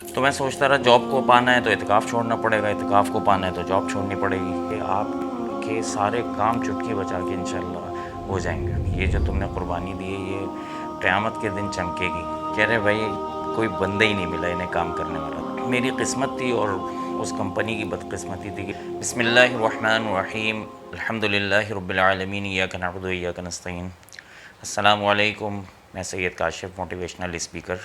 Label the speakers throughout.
Speaker 1: تو میں سوچتا رہا جاب کو پانا ہے تو اعتکاف چھوڑنا پڑے گا، اعتکاف کو پانا ہے تو جاب چھوڑنی پڑے گی، کہ آپ کے سارے کام چٹکی بجا کے انشاءاللہ ہو جائیں گے۔ یہ جو تم نے قربانی دی ہے یہ قیامت کے دن چمکے گی۔ کہہ رہے بھائی کوئی بندہ ہی نہیں ملا انہیں کام کرنے والا، میری قسمت تھی اور اس کمپنی کی بدقسمتی تھی کہ بسم اللہ الرحمن الرحیم الحمد للہ رب العالمین ایاک نعبد و ایاک نستعین۔ السلام علیکم، میں سید کاشف، موٹیویشنل اسپیکر۔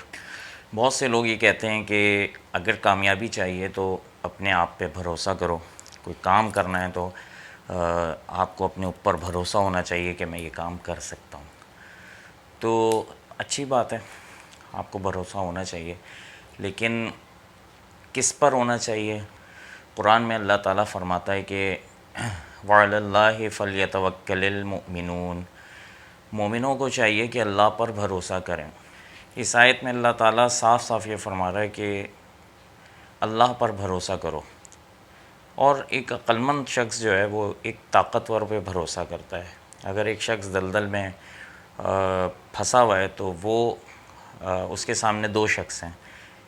Speaker 1: بہت سے لوگ یہ کہتے ہیں کہ اگر کامیابی چاہیے تو اپنے آپ پہ بھروسہ کرو، کوئی کام کرنا ہے تو آپ کو اپنے اوپر بھروسہ ہونا چاہیے کہ میں یہ کام کر سکتا ہوں۔ تو اچھی بات ہے، آپ کو بھروسہ ہونا چاہیے، لیکن کس پر ہونا چاہیے؟ قرآن میں اللہ تعالیٰ فرماتا ہے کہ وَعَلَى اللَّهِ فَلْيَتَوَكَّلِ الْمُؤْمِنُونَ، مومنوں کو چاہیے کہ اللہ پر بھروسہ کریں۔ اس آیت میں اللہ تعالیٰ صاف صاف یہ فرما رہا ہے کہ اللہ پر بھروسہ کرو، اور ایک عقلمند شخص جو ہے وہ ایک طاقتور پہ بھروسہ کرتا ہے۔ اگر ایک شخص دلدل میں پھنسا ہوا ہے تو وہ اس کے سامنے دو شخص ہیں،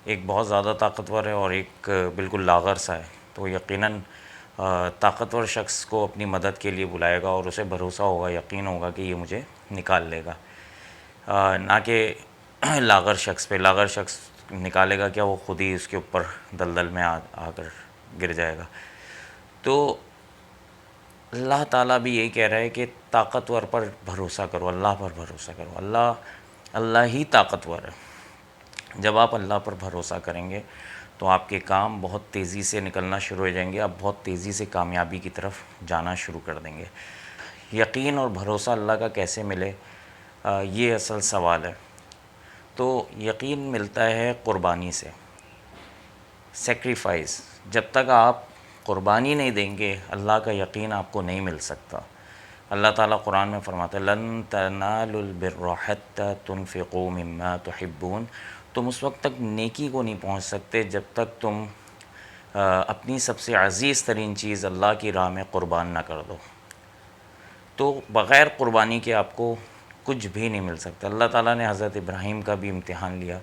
Speaker 1: ایک بہت زیادہ طاقتور ہے اور ایک بالکل لاغر سا ہے، تو یقیناً طاقتور شخص کو اپنی مدد کے لیے بلائے گا اور اسے بھروسہ ہوگا، یقین ہوگا کہ یہ مجھے نکال لے گا، نہ کہ لاغر شخص پہ۔ لاغر شخص نکالے گا کیا، وہ خود ہی اس کے اوپر دلدل میں آ کر گر جائے گا۔ تو اللہ تعالیٰ بھی یہی کہہ رہا ہے کہ طاقتور پر بھروسہ کرو، اللہ پر بھروسہ کرو، اللہ ہی طاقتور ہے۔ جب آپ اللہ پر بھروسہ کریں گے تو آپ کے کام بہت تیزی سے نکلنا شروع ہو جائیں گے، آپ بہت تیزی سے کامیابی کی طرف جانا شروع کر دیں گے۔ یقین اور بھروسہ اللہ کا کیسے ملے، یہ اصل سوال ہے۔ تو یقین ملتا ہے قربانی سے، سیکریفائز۔ جب تک آپ قربانی نہیں دیں گے اللہ کا یقین آپ کو نہیں مل سکتا۔ اللہ تعالیٰ قرآن میں فرماتا ہے لن تنالوا البر حتی تنفقوا مما تحبون، تم اس وقت تک نیکی کو نہیں پہنچ سکتے جب تک تم اپنی سب سے عزیز ترین چیز اللہ کی راہ میں قربان نہ کر دو۔ تو بغیر قربانی کے آپ کو کچھ بھی نہیں مل سکتا۔ اللہ تعالیٰ نے حضرت ابراہیم کا بھی امتحان لیا،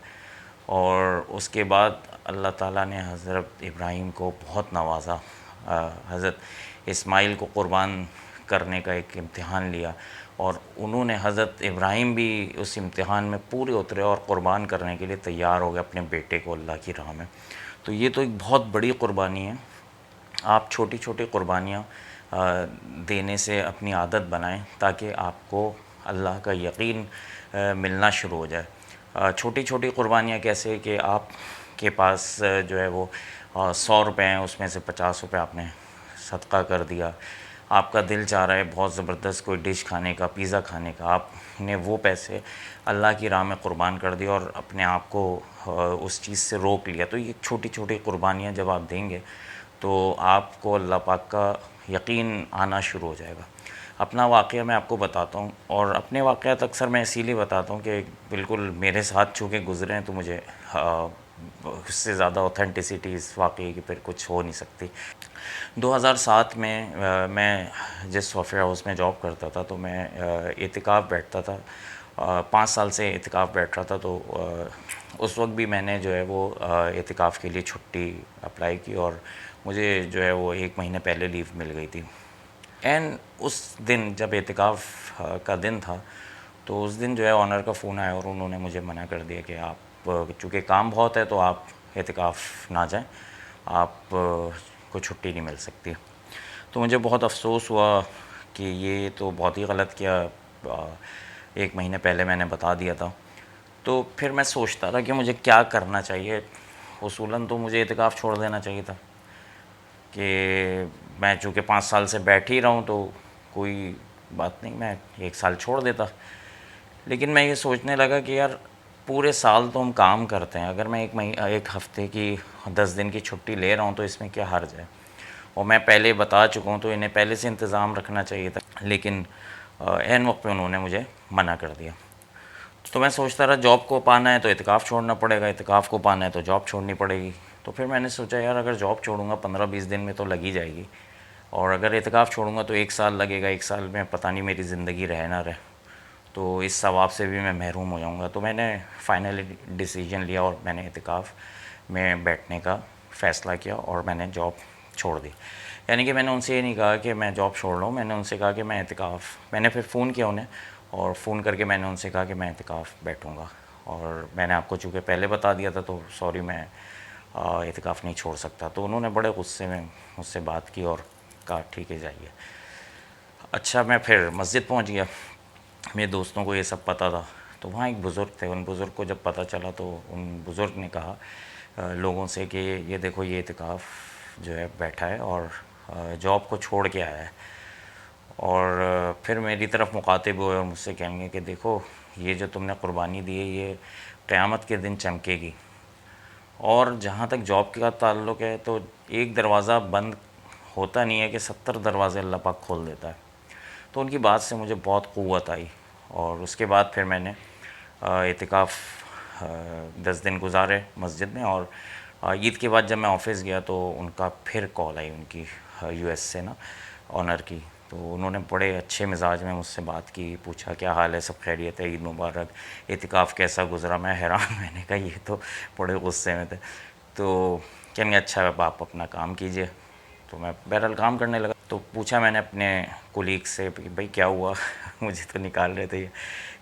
Speaker 1: اور اس کے بعد اللہ تعالیٰ نے حضرت ابراہیم کو بہت نوازا، حضرت اسماعیل کو قربان کرنے کا ایک امتحان لیا، اور انہوں نے حضرت ابراہیم بھی اس امتحان میں پورے اترے اور قربان کرنے کے لیے تیار ہو گئے اپنے بیٹے کو اللہ کی راہ میں۔ تو یہ تو ایک بہت بڑی قربانی ہے۔ آپ چھوٹی چھوٹی قربانیاں دینے سے اپنی عادت بنائیں تاکہ آپ کو اللہ کا یقین ملنا شروع ہو جائے۔ چھوٹی چھوٹی قربانیاں کیسے کہ آپ کے پاس جو ہے وہ 100 روپے ہیں، اس میں سے 50 روپے آپ نے صدقہ کر دیا۔ آپ کا دل چاہ رہا ہے بہت زبردست کوئی ڈش کھانے کا، پیزا کھانے کا، آپ نے وہ پیسے اللہ کی راہ میں قربان کر دیا اور اپنے آپ کو اس چیز سے روک لیا۔ تو یہ چھوٹی چھوٹی قربانیاں جب آپ دیں گے تو آپ کو اللہ پاک کا یقین آنا شروع ہو جائے گا۔ اپنا واقعہ میں آپ کو بتاتا ہوں، اور اپنے واقعات اکثر میں اسی لیے بتاتا ہوں کہ بالکل میرے ساتھ چونکہ گزرے ہیں تو مجھے اس سے زیادہ اوتھینٹسٹی اس واقعے کی پھر کچھ ہو نہیں سکتی۔ 2007 میں میں جس سافٹ ویئر ہاؤس میں جاب کرتا تھا تو میں اعتکاف بیٹھتا تھا، 5 سال سے اعتکاف بیٹھ رہا تھا، تو اس وقت بھی میں نے جو ہے وہ اعتکاف کے لیے چھٹی اپلائی کی، اور مجھے جو ہے وہ 1 مہینے پہلے لیو مل گئی تھی۔ اینڈ اس دن جب اعتکاف کا دن تھا تو اس دن جو ہے آنر کا فون آیا اور انہوں نے مجھے منع کر دیا کہ آپ چونکہ کام بہت ہے تو آپ اعتکاف نہ جائیں، آپ کو چھٹی نہیں مل سکتی۔ تو مجھے بہت افسوس ہوا کہ یہ تو بہت ہی غلط کیا، 1 مہینے پہلے میں نے بتا دیا تھا۔ تو پھر میں سوچتا رہا کہ مجھے کیا کرنا چاہیے۔ اصولاً تو مجھے اعتکاف چھوڑ دینا چاہیے تھا، کہ میں چونکہ 5 سال سے بیٹھ ہی رہا ہوں تو کوئی بات نہیں، میں 1 سال چھوڑ دیتا۔ لیکن میں یہ سوچنے لگا کہ یار پورے سال تو ہم کام کرتے ہیں، اگر میں 1 ہفتے کی 10 دن کی چھٹی لے رہا ہوں تو اس میں کیا حرج ہے؟ اور میں پہلے بتا چکا ہوں تو انہیں پہلے سے انتظام رکھنا چاہیے تھا، لیکن عین وقت پہ انہوں نے مجھے منع کر دیا۔ تو میں سوچتا رہا جاب کو پانا ہے تو اعتکاف چھوڑنا پڑے گا، اعتکاف کو پانا ہے تو جاب چھوڑنی پڑے گی۔ تو پھر میں نے سوچا یار اگر جاب چھوڑوں گا 15-20 دن میں تو لگ ہی جائے گی، اور اگر اعتکاف چھوڑوں گا تو 1 سال لگے گا، 1 سال میں پتہ نہیں میری زندگی رہے نہ رہے، تو اس ثواب سے بھی میں محروم ہو جاؤں گا۔ تو میں نے فائنلی ڈیسیجن لیا اور میں نے اعتکاف میں بیٹھنے کا فیصلہ کیا اور میں نے جاب چھوڑ دی. یعنی کہ میں نے ان سے یہ نہیں کہا کہ میں جاب چھوڑ رہا ہوں, میں نے ان سے کہا کہ میں اعتکاف, میں نے پھر فون کیا انہیں اور فون کر کے میں نے ان سے کہا کہ میں اعتکاف بیٹھوں گا. اور میں نے آپ کو چونکہ پہلے بتا دیا تھا تو سوری میں اعتکاف نہیں چھوڑ سکتا. تو انہوں نے بڑے غصے میں مجھ سے بات کی اور کہا ٹھیک ہے جائیے. اچھا میں پھر مسجد پہنچ گیا, میرے دوستوں کو یہ سب پتہ تھا. تو وہاں ایک بزرگ تھے, ان بزرگ کو جب پتہ چلا تو ان بزرگ نے کہا لوگوں سے کہ یہ دیکھو یہ اعتکاف جو ہے بیٹھا ہے اور جاب کو چھوڑ کے آیا ہے. اور پھر میری طرف مخاطب ہوئے اور مجھ سے کہیں گے کہ دیکھو یہ جو تم نے قربانی دی ہے یہ قیامت کے دن چمکے گی. اور جہاں تک جاب کا تعلق ہے تو ایک دروازہ بند ہوتا نہیں ہے کہ 70 دروازے اللہ پاک کھول دیتا ہے. تو ان کی بات سے مجھے بہت قوت آئی اور اس کے بعد پھر میں نے اعتکاف 10 دن گزارے مسجد میں. اور عید کے بعد جب میں آفس گیا تو ان کا پھر کال آئی ان کی یو ایس سے نا آنر کی. تو انہوں نے بڑے اچھے مزاج میں مجھ سے بات کی, پوچھا کیا حال ہے, سب خیریت ہے, عید مبارک, اعتکاف کیسا گزرا. میں حیران, میں نے کہا یہ تو بڑے غصے میں تھے. تو کہنے گے اچھا آپ اپنا کام کیجئے. تو میں بہرحال کام کرنے لگا. تو پوچھا میں نے اپنے کولیگ سے کہ بھائی کیا ہوا, مجھے تو نکال رہے تھے یہ.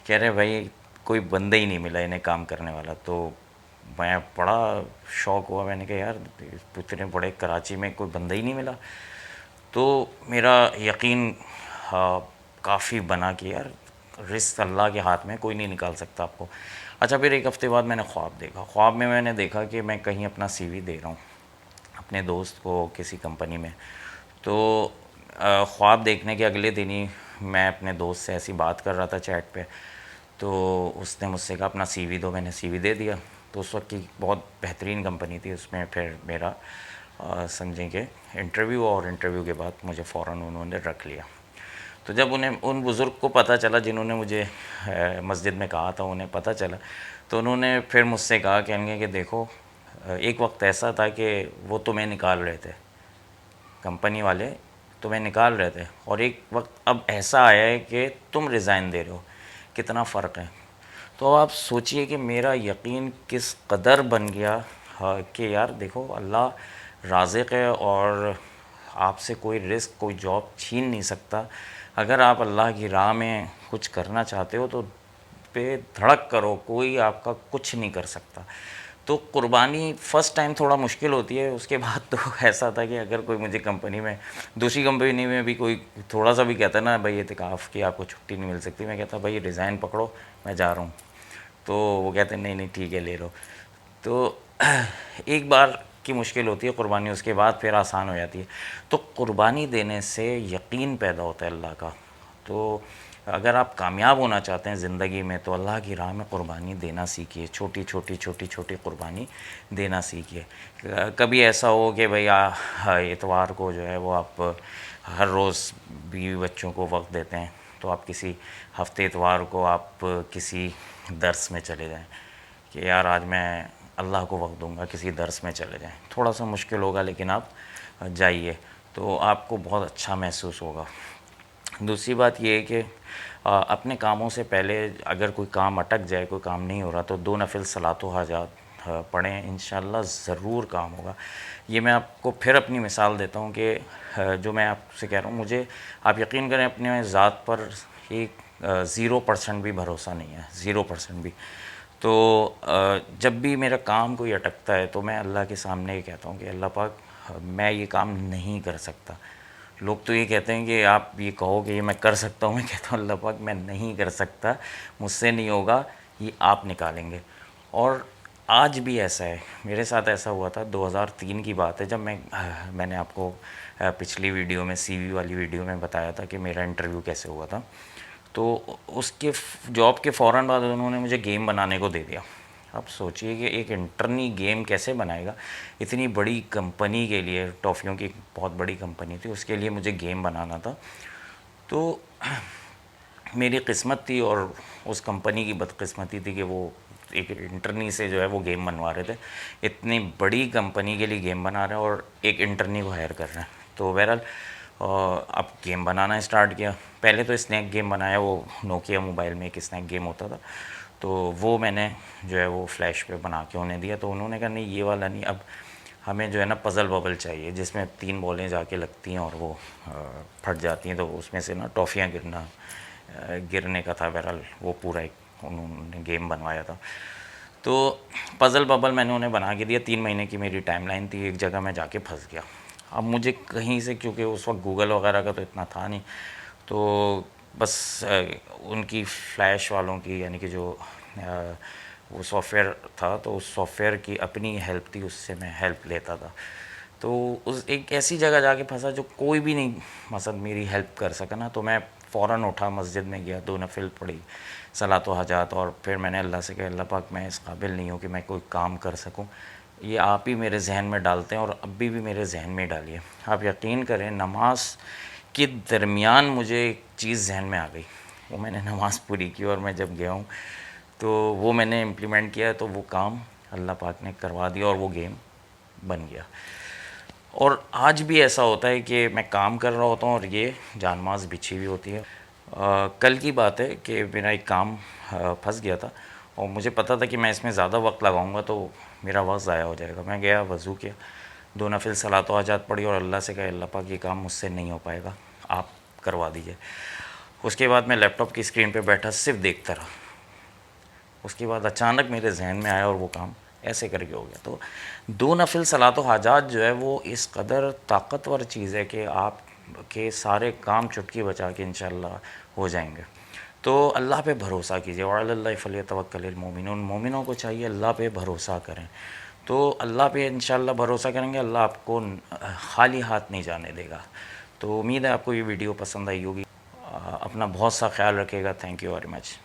Speaker 1: کہہ رہے بھائی کوئی بندہ ہی نہیں ملا انہیں کام کرنے والا. تو میں بڑا شوق ہوا, میں نے کہا یار اتنے بڑے کراچی میں کوئی بندہ ہی نہیں ملا. تو میرا یقین کافی بنا کہ یار رزق اللہ کے ہاتھ میں, کوئی نہیں نکال سکتا آپ کو. اچھا پھر ایک ہفتے بعد میں نے خواب دیکھا. خواب میں نے دیکھا کہ میں کہیں اپنا سی وی دے رہا ہوں اپنے دوست کو کسی کمپنی میں. تو خواب دیکھنے کے اگلے دن ہی میں اپنے دوست سے ایسی بات کر رہا تھا چیٹ پہ. تو اس نے مجھ سے کہا اپنا سی وی دو. میں نے سی وی دے دیا. تو اس وقت کی بہت بہترین کمپنی تھی, اس میں پھر میرا سمجھیں کہ انٹرویو, اور انٹرویو کے بعد مجھے فوراً انہوں نے رکھ لیا. تو جب انہیں ان بزرگ کو پتہ چلا جنہوں نے مجھے مسجد میں کہا تھا, انہیں پتہ چلا تو انہوں نے پھر مجھ سے کہا کہ دیکھو ایک وقت ایسا تھا کہ وہ تمہیں نکال رہے تھے, کمپنی والے تمہیں نکال رہے تھے, اور ایک وقت اب ایسا آیا ہے کہ تم ریزائن دے رہے ہو, کتنا فرق ہے. تو اب آپ سوچئے کہ میرا یقین کس قدر بن گیا کہ یار دیکھو اللہ رازق ہے اور آپ سے کوئی رزق, کوئی جاب چھین نہیں سکتا. اگر آپ اللہ کی راہ میں کچھ کرنا چاہتے ہو تو پہ دھڑک کرو, کوئی آپ کا کچھ نہیں کر سکتا. تو قربانی فرسٹ ٹائم تھوڑا مشکل ہوتی ہے, اس کے بعد تو ایسا تھا کہ اگر کوئی مجھے کمپنی میں دوسری کمپنی میں بھی کوئی تھوڑا سا بھی کہتا ہے نا بھائی اعتکاف کی آپ کو چھٹی نہیں مل سکتی, میں کہتا بھائی ریزائن پکڑو میں جا رہا ہوں. تو وہ کہتے ہیں نہیں ٹھیک ہے لے لو. تو ایک بار کی مشکل ہوتی ہے قربانی, اس کے بعد پھر آسان ہو جاتی ہے. تو قربانی دینے سے یقین پیدا ہوتا ہے اللہ کا. تو اگر آپ کامیاب ہونا چاہتے ہیں زندگی میں تو اللہ کی راہ میں قربانی دینا سیکھیے, چھوٹی چھوٹی قربانی دینا سیکھیے. کبھی ایسا ہو کہ بھئی اتوار کو جو ہے وہ آپ ہر روز بیوی بچوں کو وقت دیتے ہیں, تو آپ کسی ہفتے اتوار کو آپ کسی درس میں چلے جائیں کہ یار آج میں اللہ کو وقت دوں گا, کسی درس میں چلے جائیں. تھوڑا سا مشکل ہوگا لیکن آپ جائیے تو آپ کو بہت اچھا محسوس ہوگا. دوسری بات یہ ہے کہ اپنے کاموں سے پہلے اگر کوئی کام اٹک جائے, کوئی کام نہیں ہو رہا, تو 2 نفل صلاۃ و حاجات پڑھیں, انشاءاللہ ضرور کام ہوگا. یہ میں آپ کو پھر اپنی مثال دیتا ہوں کہ جو میں آپ سے کہہ رہا ہوں, مجھے آپ یقین کریں اپنے ذات پر ایک 0% بھی بھروسہ نہیں ہے, 0% بھی. تو جب بھی میرا کام کوئی اٹکتا ہے تو میں اللہ کے سامنے یہ کہتا ہوں کہ اللہ پاک میں یہ کام نہیں کر سکتا. لوگ تو یہ کہتے ہیں کہ آپ یہ کہو کہ یہ میں کر سکتا ہوں, میں کہتا ہوں اللہ پاک میں نہیں کر سکتا, مجھ سے نہیں ہوگا, یہ آپ نکالیں گے. اور آج بھی ایسا ہے, میرے ساتھ ایسا ہوا تھا 2003 کی بات ہے, جب میں نے آپ کو پچھلی ویڈیو میں سی وی والی ویڈیو میں بتایا تھا کہ میرا انٹرویو کیسے ہوا تھا. تو اس کے جاب کے فوراً بعد انہوں نے مجھے گیم بنانے کو دے دیا. اب سوچئے کہ ایک انٹرنی گیم کیسے بنائے گا, اتنی بڑی کمپنی کے لیے, ٹافیوں کی بہت بڑی کمپنی تھی, اس کے لیے مجھے گیم بنانا تھا. تو میری قسمت تھی اور اس کمپنی کی بدقسمتی تھی کہ وہ ایک انٹرنی سے جو ہے وہ گیم بنوا رہے تھے. اتنی بڑی کمپنی کے لیے گیم بنا رہے ہیں اور ایک انٹرنی کو ہائر کر رہے ہیں. تو بہرحال اب گیم بنانا اسٹارٹ کیا. پہلے تو اسنیک گیم بنایا, وہ نوکیا موبائل میں ایک اسنیک گیم ہوتا تھا. تو وہ میں نے جو ہے وہ فلیش پہ بنا کے انہیں دیا. تو انہوں نے کہا نہیں یہ والا نہیں, اب ہمیں جو ہے نا پزل ببل چاہیے جس میں 3 بالیں جا کے لگتی ہیں اور وہ پھٹ جاتی ہیں, تو اس میں سے نا ٹافیاں گرنے کا تھا. بہرحال وہ پورا ایک انہوں نے گیم بنوایا تھا. تو پزل ببل میں نے انہیں بنا کے دیا. 3 مہینے کی میری ٹائم لائن تھی. ایک جگہ میں جا کے پھنس گیا. اب مجھے کہیں سے, کیونکہ اس وقت گوگل وغیرہ کا تو اتنا تھا نہیں, تو بس ان کی فلیش والوں کی, یعنی کہ جو وہ سافٹ ویئر تھا, تو اس سافٹ ویئر کی اپنی ہیلپ تھی, اس سے میں ہیلپ لیتا تھا. تو اس ایک ایسی جگہ جا کے پھنسا جو کوئی بھی نہیں مثلا میری ہیلپ کر سکا نا. تو میں فوراً اٹھا, مسجد میں گیا, 2 نفل پڑھی, صلاۃ و حاجات, اور پھر میں نے اللہ سے کہا اللہ پاک میں اس قابل نہیں ہوں کہ میں کوئی کام کر سکوں, یہ آپ ہی میرے ذہن میں ڈالتے ہیں, اور ابھی بھی میرے ذہن میں ڈالیے. آپ یقین کریں نماز کے درمیان مجھے ایک چیز ذہن میں آ گئی, وہ میں نے نماز پوری کی, اور میں جب گیا ہوں تو وہ میں نے امپلیمنٹ کیا, تو وہ کام اللہ پاک نے کروا دیا اور وہ گیم بن گیا. اور آج بھی ایسا ہوتا ہے کہ میں کام کر رہا ہوتا ہوں اور یہ جان ماز بچھی ہوئی ہوتی ہے. کل کی بات ہے کہ میرا ایک کام پھنس گیا تھا, اور مجھے پتہ تھا کہ میں اس میں زیادہ وقت لگاؤں گا تو میرا وقت ضائع ہو جائے گا. میں گیا, وضو کیا, 2 نفل صلاۃ و حاجات پڑھی, اور اللہ سے کہا اللہ پاک یہ کام مجھ سے نہیں ہو پائے گا, آپ کروا دیجئے. اس کے بعد میں لیپ ٹاپ کی اسکرین پہ بیٹھا صرف دیکھتا رہا. اس کے بعد اچانک میرے ذہن میں آیا اور وہ کام ایسے کر کے ہو گیا. تو 2 نفل صلاۃ و حاجات جو ہے وہ اس قدر طاقتور چیز ہے کہ آپ کے سارے کام چٹکی بچا کے انشاءاللہ ہو جائیں گے. تو اللہ پہ بھروسہ کیجیے. وعلی اللہ فلیتوکل المؤمنون, مومنوں کو چاہیے اللہ پہ بھروسہ کریں. تو اللہ پہ انشاءاللہ بھروسہ کریں گے, اللہ آپ کو خالی ہاتھ نہیں جانے دے گا. تو امید ہے آپ کو یہ ویڈیو پسند آئی ہوگی. اپنا بہت سا خیال رکھیے گا. Thank you very much.